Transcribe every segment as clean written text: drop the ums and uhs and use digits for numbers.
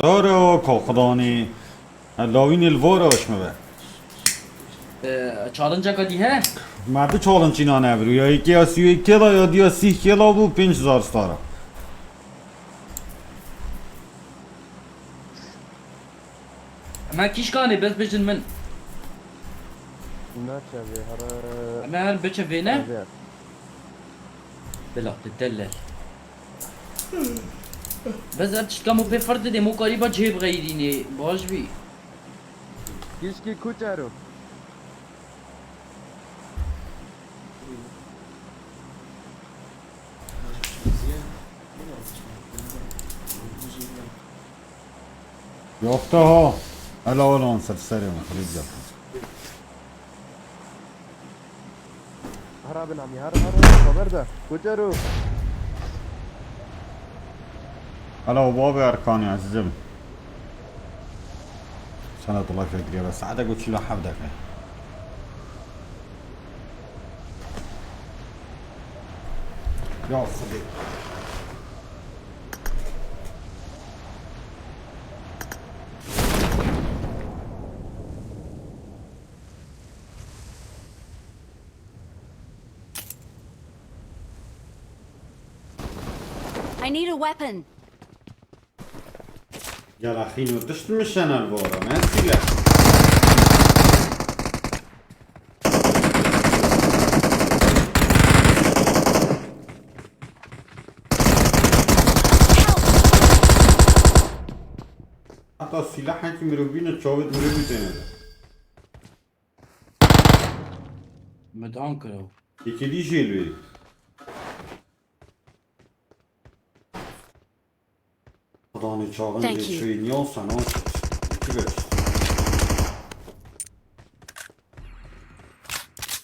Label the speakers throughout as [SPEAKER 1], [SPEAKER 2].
[SPEAKER 1] زارو كوخداني لاوين الفورا وش مبه
[SPEAKER 2] Çalınca kadi he?
[SPEAKER 1] ما دو چالن چینا نبرو یا یکی یا 31 کلا یا دیا 30 کلا بو 5000 ستاره
[SPEAKER 2] Ama kişkani bez bejin min.
[SPEAKER 3] ناتشافي هر
[SPEAKER 2] Ama her beçe vene.
[SPEAKER 3] أبيض.
[SPEAKER 2] Bela تدلل. بس تشكا مو بفرد دي مو قريبة جيب غيريني باش بي.
[SPEAKER 3] كيشكي كوتشارو
[SPEAKER 1] یافته ها الا الان سر ما خرید جا
[SPEAKER 3] هرا بنامي هر خبر ده كوتشارو
[SPEAKER 1] الا باب ارکانی عزیزم سنة الله فکریه بس عدا قلت له حفظك يا صديق
[SPEAKER 4] I need a weapon.
[SPEAKER 1] يا اخي نوتشت مشان البورا ما سلاح حتى السلاح هيك مروبين تشاوت مروبي تاني
[SPEAKER 2] مدعون كرو.
[SPEAKER 1] يكي دي جيلوي خداني چاقن
[SPEAKER 4] Thank
[SPEAKER 1] دي
[SPEAKER 4] you.
[SPEAKER 1] شوي نيوسا نوشت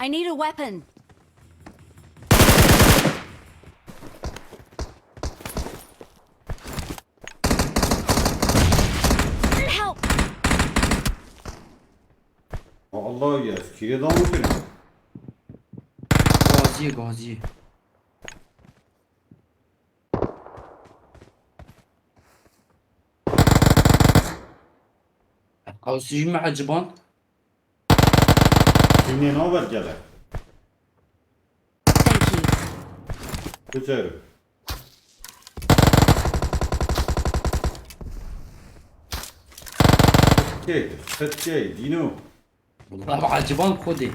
[SPEAKER 4] I need a weapon. Help!
[SPEAKER 1] الله يا كيري دامو كريم
[SPEAKER 2] Gaziye gaziye. Oksijen mi acıban?
[SPEAKER 1] كيني نوبر جلك
[SPEAKER 4] Thank you.
[SPEAKER 1] كتير كيك فتكي دينو
[SPEAKER 2] والله عجبان خودي.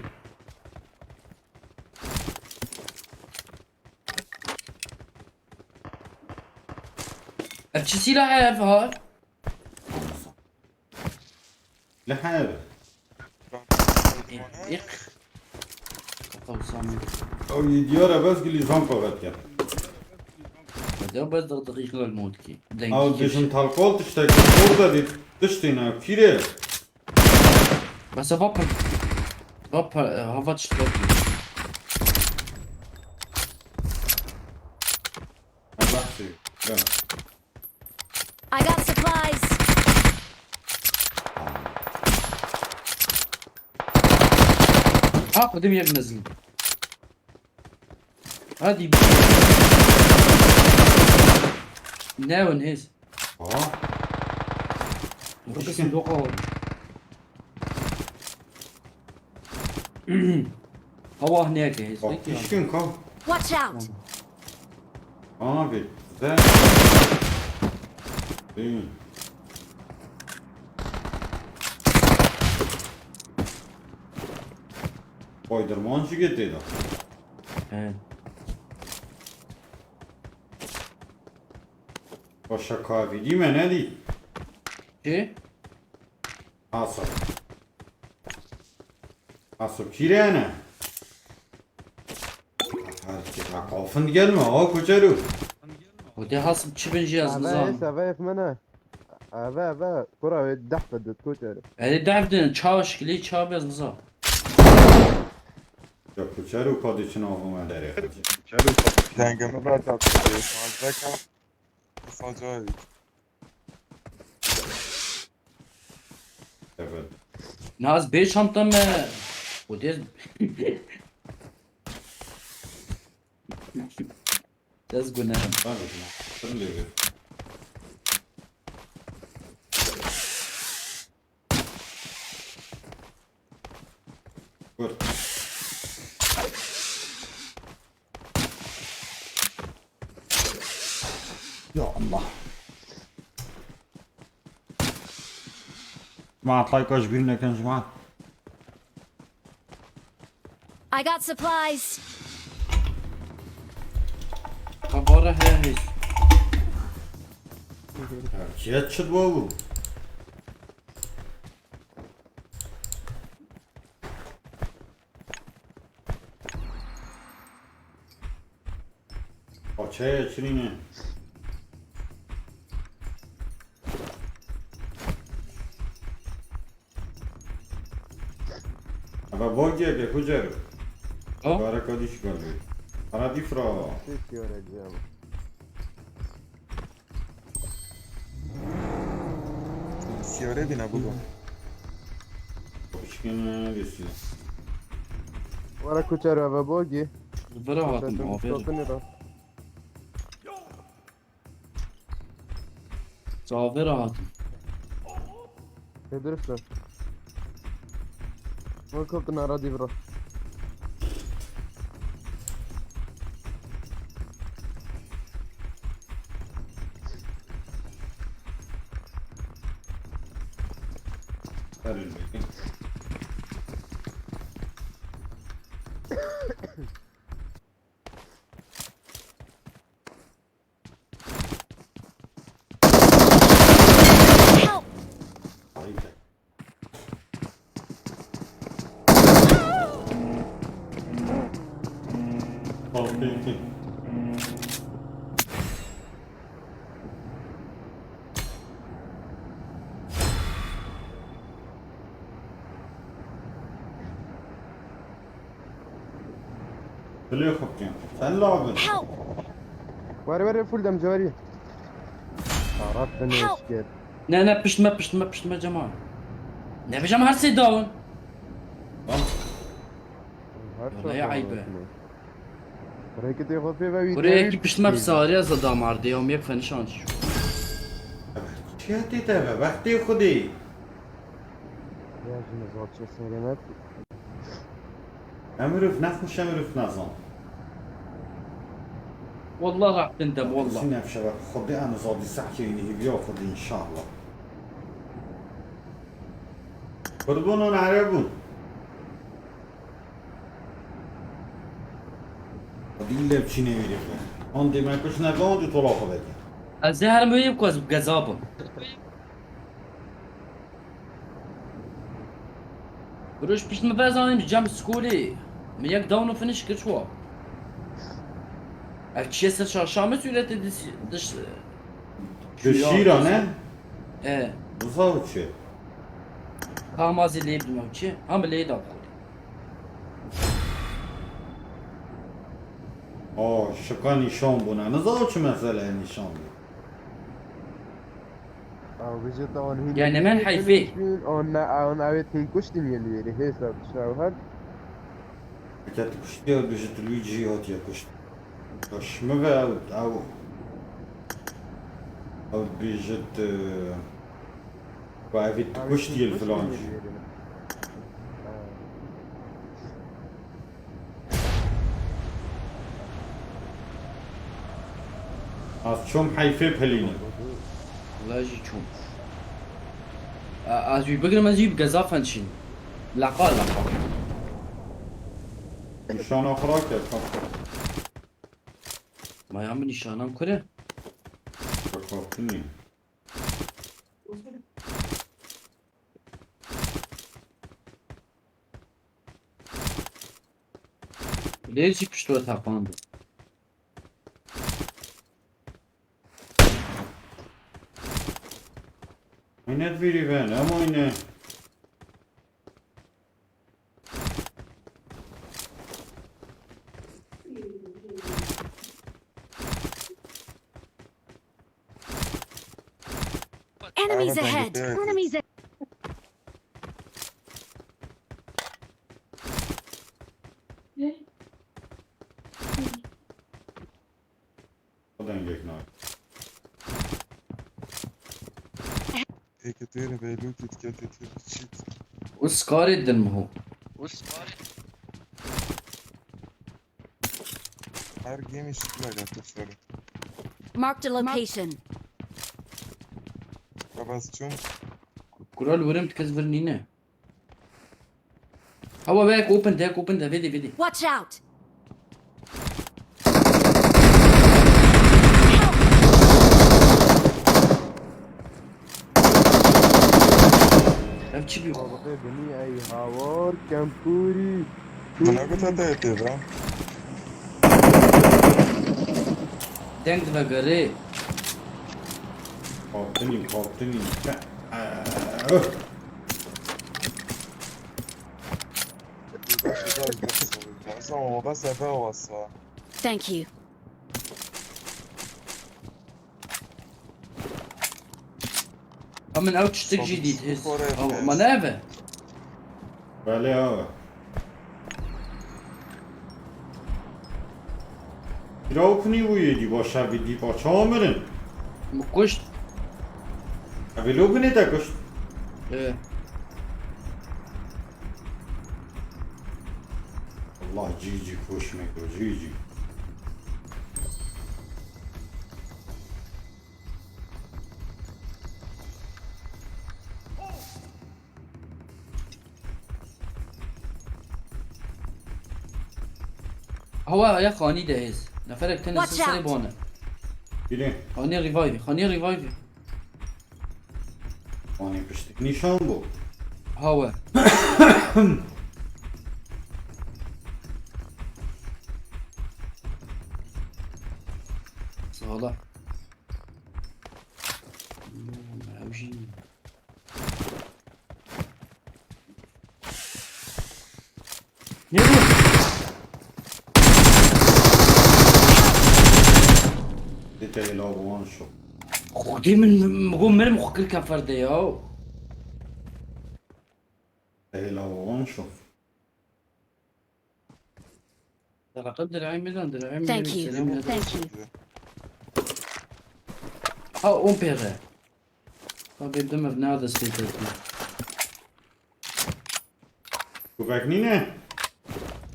[SPEAKER 2] Çi silah ev var?
[SPEAKER 1] لحالة
[SPEAKER 2] İlk. Kapalı
[SPEAKER 1] او يديارة بس قلي زنقة غد
[SPEAKER 2] ده بس دقيقة الموت كي.
[SPEAKER 1] او ديشن تالقال تشتاك الصورة دي تشتينا كيري
[SPEAKER 2] بس vapor. Vapor hava çıkıyor.
[SPEAKER 1] الله سي لا
[SPEAKER 4] I got supplies.
[SPEAKER 2] Ha قدم yer نزل. هذه ناون هيز.
[SPEAKER 1] اه
[SPEAKER 2] بس صندوق. هوا هناك هيز.
[SPEAKER 1] تشكين كم
[SPEAKER 4] Watch out.
[SPEAKER 1] abi ده değil Spiderman şu getirdi.
[SPEAKER 2] Evet.
[SPEAKER 1] Başka kahve değil mi ne değil?
[SPEAKER 2] Şey?
[SPEAKER 1] Asıl. Asıl kirene. Hareket akafın gelme ha koçarı.
[SPEAKER 2] ودي حاسب تشبن جهاز
[SPEAKER 3] أبا
[SPEAKER 2] نظام.
[SPEAKER 3] أبا في منه أبا كرة دحفة كوتشارو
[SPEAKER 2] يعني دعفتن تشاوش كلي تشابز نظام.
[SPEAKER 1] Ya koçarı kadı için avuma dere.
[SPEAKER 5] Dengemi bertaraf ediyor. Fazlayken kısaca
[SPEAKER 1] Evet.
[SPEAKER 2] ناز بيش شنطة ما ودي تزقنا.
[SPEAKER 1] Tabii. Hatırlıyorum. Vur. Ya Allah. ما طايقاش بينا كان جماعة.
[SPEAKER 4] I got supplies.
[SPEAKER 2] Kabara he.
[SPEAKER 1] Çiğet çıt bu. Açaya çirine. Ama boğuya ke kucar.
[SPEAKER 2] O?
[SPEAKER 1] Baraka diş kalıyor. Para difra.
[SPEAKER 3] Çekiyor Ecem.
[SPEAKER 5] سیاره بینه بگو
[SPEAKER 1] Hiçkine desi.
[SPEAKER 3] Vara kuçarı ve bogi.
[SPEAKER 2] Bırak atım
[SPEAKER 3] Zaten
[SPEAKER 2] aferin.
[SPEAKER 3] tutunur.
[SPEAKER 2] Zafer atım.
[SPEAKER 3] Ne durursa. Vakıldın ara divra.
[SPEAKER 1] Sarıl bakayım.
[SPEAKER 4] Help!
[SPEAKER 1] Haydi. Okey. Biliyor kaptan. Sen ne yapıyorsun?
[SPEAKER 4] Help!
[SPEAKER 3] Var full dem cari. Arap beni
[SPEAKER 4] Help!
[SPEAKER 3] eşker.
[SPEAKER 2] Ne piştme cema. Ne yapacağım her şey down.
[SPEAKER 1] Tamam.
[SPEAKER 2] Vallahi ayıp.
[SPEAKER 3] Hareketi yapıp ve
[SPEAKER 2] Buraya ki piştme psari az adam vardı ya. Yek feni şans.
[SPEAKER 1] چه دیده به وقتی خودی
[SPEAKER 3] Ya şimdi zor söylemek.
[SPEAKER 1] امروف نخوش امروف نزان
[SPEAKER 2] Vallahi rahatlıntem vallahi.
[SPEAKER 1] سینه بشه خودی انا زادی سحکی اینی بیا خودی انشاءالله قربون عربون خودی اللي بچی نمیری آن دیمکش نگاه دی طلاقه بگی
[SPEAKER 2] از ده هرم öyle koz gazabı. Buruş piştme bezanım cam skoli. Mi yak down finish kırçwa. Erkişe çarşamba sürete dış.
[SPEAKER 1] دشیرا نه؟
[SPEAKER 2] E.
[SPEAKER 1] چه؟
[SPEAKER 2] Kamazi leydim ki. Ama leydi abi.
[SPEAKER 1] آه شکا نیشان بونه نزاو چه مسئله نیشان بونه
[SPEAKER 3] Abi vücut onun
[SPEAKER 2] Yani men hayfi.
[SPEAKER 3] on evet kuştum yeri hesap şahar.
[SPEAKER 1] كانت كشتي بجت لويجي هات يا كشت كش مغا او بجت بعفت كشتي الفلانج از چوم حیفه پلینه
[SPEAKER 2] Laji çum. Az bir bakırım az bir gazafan çin. Laqa.
[SPEAKER 1] نشان آخرا کرد
[SPEAKER 2] Mayamı nişanam kure.
[SPEAKER 1] بخواستنی
[SPEAKER 2] Leyci pişto tapandı.
[SPEAKER 1] اینت بیری بین اما اینه
[SPEAKER 4] Enemies
[SPEAKER 5] Aradan
[SPEAKER 4] ahead!
[SPEAKER 5] gidiyor.
[SPEAKER 4] Enemies ahead!
[SPEAKER 1] خودم یک نار
[SPEAKER 5] Eke tere ve loot it get it cheat.
[SPEAKER 2] Uskar edin mi hu?
[SPEAKER 5] Her game işitler arkadaşlar.
[SPEAKER 4] Marked a location.
[SPEAKER 5] Kabasçım.
[SPEAKER 2] Kural ورم تكز فرنينه. هوا باك اوبن ده فيدي.
[SPEAKER 4] Watch out!
[SPEAKER 2] Ev çi
[SPEAKER 3] بابا بني اي هاور كامبوري
[SPEAKER 5] Buna gıta yetiyor lan.
[SPEAKER 2] denk ve gare.
[SPEAKER 1] Kalktın.
[SPEAKER 5] Ama o da sefer olası.
[SPEAKER 4] Thank you.
[SPEAKER 2] من اوت تشتك
[SPEAKER 5] صدق
[SPEAKER 2] جديد هز
[SPEAKER 5] صفر FPS.
[SPEAKER 2] منافع.
[SPEAKER 1] بله آقا. Raupni uyedi başa bidi başa amerin.
[SPEAKER 2] مكشت.
[SPEAKER 1] Abi lobini de kuş.
[SPEAKER 2] ايه
[SPEAKER 1] Allah cici koşmak o cici.
[SPEAKER 2] هو يا خاني ده هز نفرك تاني
[SPEAKER 4] Watch
[SPEAKER 2] سلسلة
[SPEAKER 4] out.
[SPEAKER 2] بونا.
[SPEAKER 1] Biri.
[SPEAKER 2] خاني ريفايفي.
[SPEAKER 1] Hani kıştık nişan bu.
[SPEAKER 2] هوا صالح عاوجين يلا
[SPEAKER 1] Detaylı avuan şu.
[SPEAKER 2] خدي من مقوم مرم خكل كان فرده ياو
[SPEAKER 1] Detaylı avuan şu.
[SPEAKER 2] ترى قدر عين
[SPEAKER 4] Thank you.
[SPEAKER 2] سلام
[SPEAKER 4] Thank you.
[SPEAKER 2] ها اون بيغا طب يبدأ في هذا ستيتر
[SPEAKER 1] Köpek ne?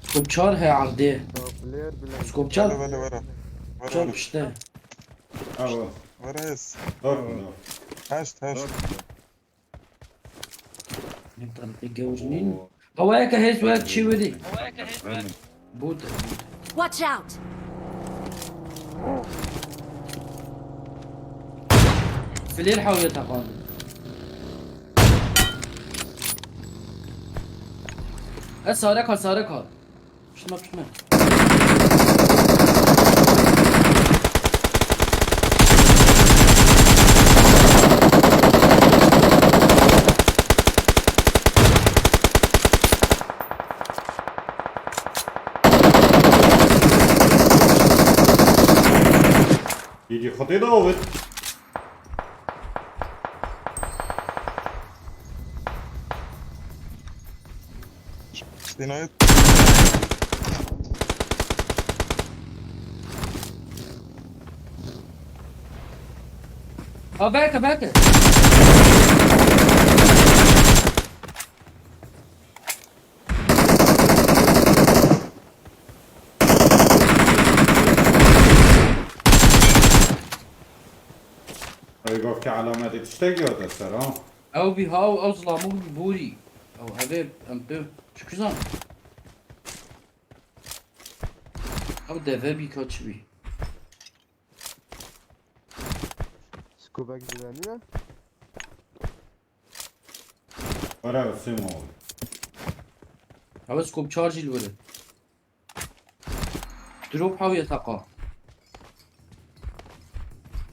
[SPEAKER 2] سكوب شار هي عرضيه
[SPEAKER 3] بلاير بلا
[SPEAKER 2] سكوب
[SPEAKER 5] Vara
[SPEAKER 2] شار
[SPEAKER 5] vara vara.
[SPEAKER 2] شار
[SPEAKER 5] Vara
[SPEAKER 2] بشته
[SPEAKER 1] Ava.
[SPEAKER 5] vara es.
[SPEAKER 1] Dur.
[SPEAKER 5] Haşt.
[SPEAKER 2] نقدر نتجوزنين هواك هيس واك شي ودي بوتا
[SPEAKER 4] Watch out!
[SPEAKER 2] في الليل حاول يتقان سارك شنو
[SPEAKER 1] Yedi xatı da olur.
[SPEAKER 5] Dinayet.
[SPEAKER 2] باكا
[SPEAKER 1] Ayıp ki alamet yetiştiriyor da ser ha.
[SPEAKER 2] او بي هاو او ظلامو بوري او حبيب ام بو شو كزان او دفا بي كاتش بي
[SPEAKER 3] سكوبك بلانية
[SPEAKER 1] Para sim oğlum.
[SPEAKER 2] او سكوب تشارجي الولد دروب حاول يتقى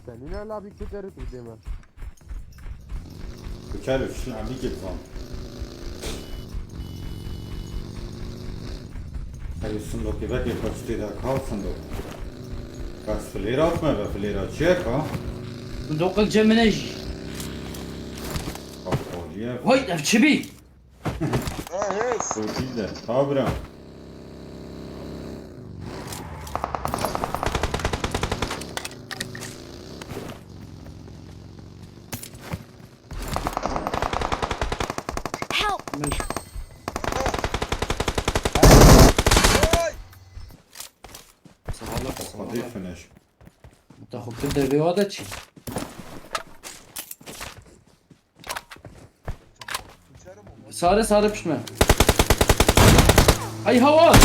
[SPEAKER 3] ثانيين لعبي كترت قدامها
[SPEAKER 1] Köçerif şunu abi gibi lan. Hayır sunduk eve ki kaçtı da kalsın da. Kas filera atma ve filera çek ha.
[SPEAKER 2] ندوقك جمنجي
[SPEAKER 1] Kapoliye.
[SPEAKER 2] هاي افشبي
[SPEAKER 5] Ha es.
[SPEAKER 1] Bu değil de. Tabra.
[SPEAKER 4] Help!
[SPEAKER 2] ماشي
[SPEAKER 5] Ay.
[SPEAKER 2] صباح تاخد كده بيوضع شي. صار بشمال. اي هوا.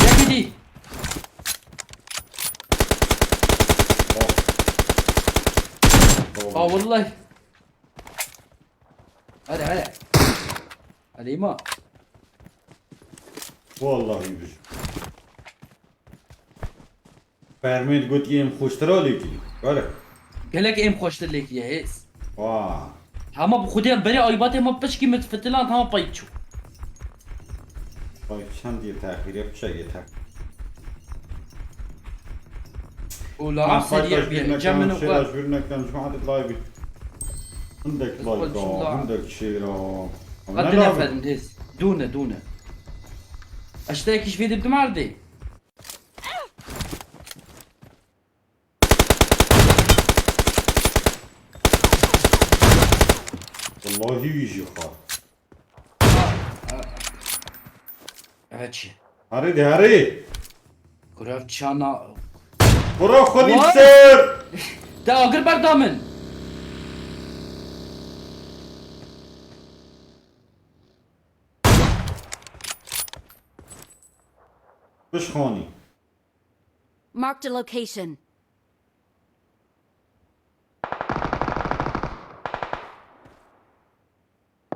[SPEAKER 2] يا جدي. والله. هلا عليما.
[SPEAKER 1] والله يبج فرميت قلت يم خوشترا ليكي بله
[SPEAKER 2] قال لك ايه مخوشت لك يا هيس.
[SPEAKER 1] واه
[SPEAKER 2] هما بخودي بري آیبات ما بشکی متفتلان هما پایچو.
[SPEAKER 1] طيب چند یه تأخیری بشه یه تأخیر
[SPEAKER 2] ولا سريع بيها جمن
[SPEAKER 1] شيراش
[SPEAKER 2] وقت.
[SPEAKER 1] بيرنا كان جماعة اللايف عندك لايف عندك شيرا
[SPEAKER 2] قد نفذ هيس دونه اشتركش في دب معردي.
[SPEAKER 1] والله يجي خا
[SPEAKER 2] هاتشي
[SPEAKER 1] هاري
[SPEAKER 2] كراف تشانا
[SPEAKER 1] برو خدي
[SPEAKER 2] What?
[SPEAKER 1] بسير
[SPEAKER 2] تا اقر بردامن.
[SPEAKER 1] بش خوني
[SPEAKER 4] Marked a location.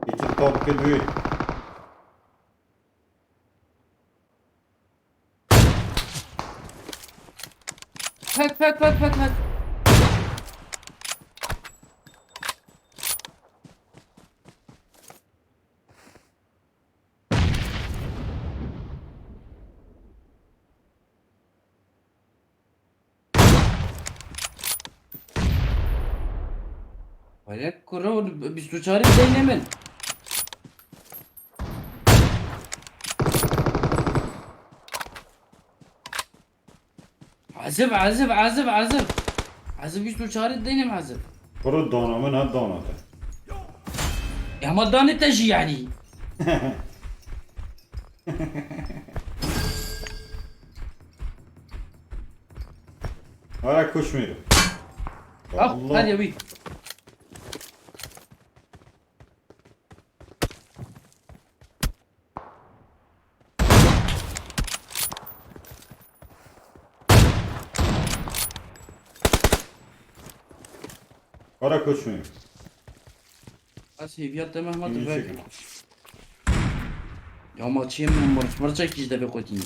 [SPEAKER 1] يتطاب كدوي
[SPEAKER 2] فات. ولك كرة بيستشاري زي من. عزب بيستشاري الدين معزب.
[SPEAKER 1] برو الدونا من هالدونا
[SPEAKER 2] يا مداني تجي يعني.
[SPEAKER 1] هاي كشمير
[SPEAKER 2] هذا يبي.
[SPEAKER 1] هاي كشمير
[SPEAKER 2] اسي فيات مهما
[SPEAKER 1] يمين
[SPEAKER 2] تفاجئ.
[SPEAKER 1] شكل
[SPEAKER 2] يا ما تشيم مرتشك كيش دبي قوتين.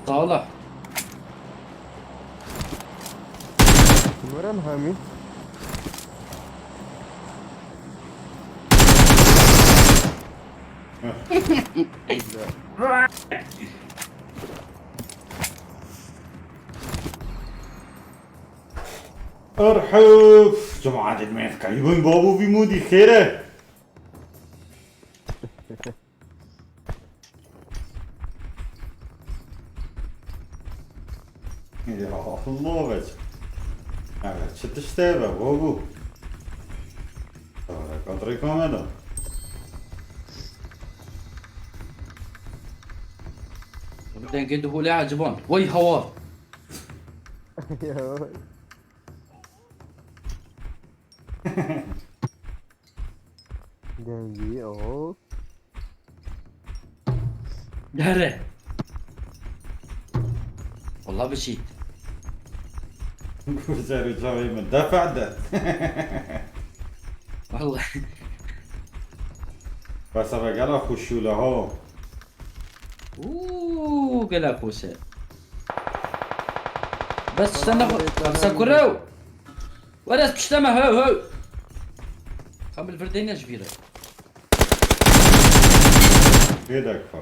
[SPEAKER 2] طاولة.
[SPEAKER 3] مرن هامي
[SPEAKER 1] ارحب جماعة الميث يبون بابو بمودي خيره يا الله بس evet çıtıştı be baba sonra kadri komeda
[SPEAKER 2] بدنا نقده هو لاعب جبان وي هوا.
[SPEAKER 3] جنبي اهو
[SPEAKER 2] دهره والله بشيت.
[SPEAKER 1] وزاري جاي من دفع ده
[SPEAKER 2] والله
[SPEAKER 1] بس ابى قال خشوا له
[SPEAKER 2] قلا كوسه بس استنى خمسة كرو ورس بشتمه هو خم الفردين جبيره
[SPEAKER 1] يدك فا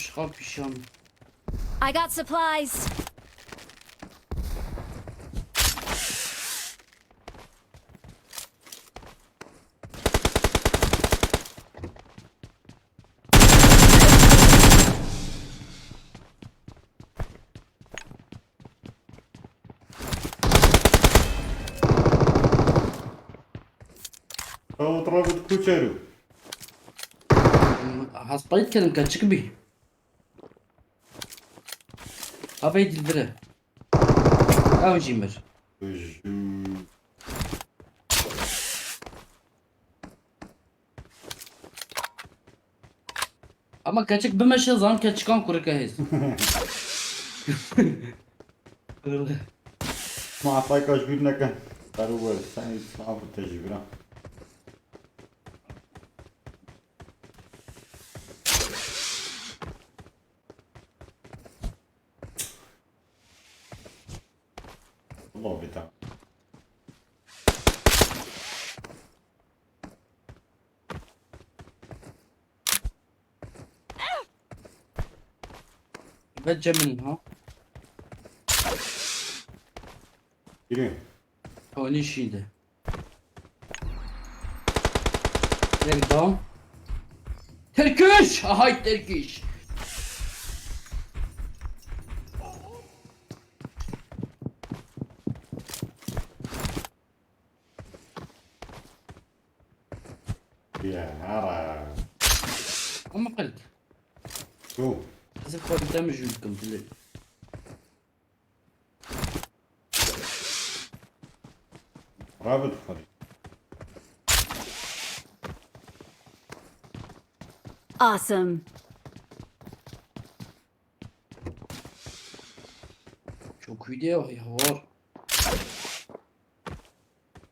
[SPEAKER 2] شقاب في الشام.
[SPEAKER 4] I got supplies.
[SPEAKER 1] او ترابط كوشرو
[SPEAKER 2] هسبايت كلام كان شكبي. هبيد البرة. أو جيمر. Ama kaçık bir meşe zam kaçıkan kuru kahes.
[SPEAKER 1] ما اعطاك جبنا كان قالوا ثاني صعب التجربه الله بتاع
[SPEAKER 2] بتجمل ها.
[SPEAKER 1] يرين
[SPEAKER 2] هوني شيده. يقدم. تركيش هاي تركيش.
[SPEAKER 1] يا هرا
[SPEAKER 2] أما قلت.
[SPEAKER 1] شو
[SPEAKER 2] بس الخوف دامج لكم في الليل.
[SPEAKER 1] رابط خريج
[SPEAKER 4] Awesome.
[SPEAKER 2] Çok video ya var.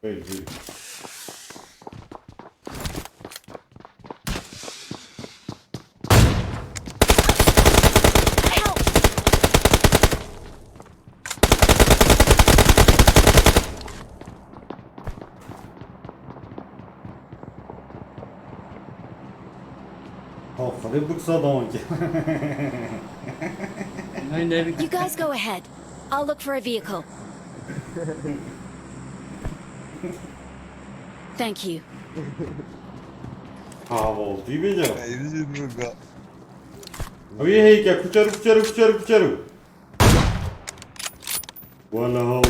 [SPEAKER 1] بيل بيل
[SPEAKER 4] Help!
[SPEAKER 1] اه خريج بك صدمك
[SPEAKER 2] هاي نبي.
[SPEAKER 4] You guys go ahead. I'll look for a vehicle. Thank you.
[SPEAKER 1] حاول دي بيجا
[SPEAKER 5] Eğri burada.
[SPEAKER 1] وي هيك كوشرو كوشرو كوشرو كوشرو ولا هو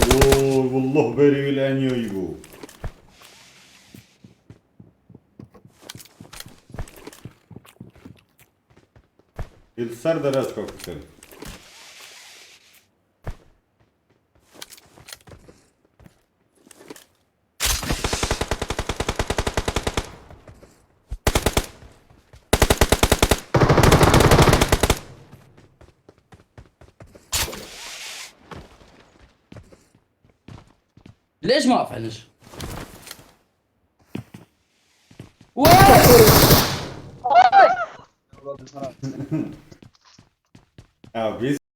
[SPEAKER 1] والله بري الان يجيبو السر دراج كوكتل
[SPEAKER 2] ليش ما افعلش؟
[SPEAKER 1] Ya biz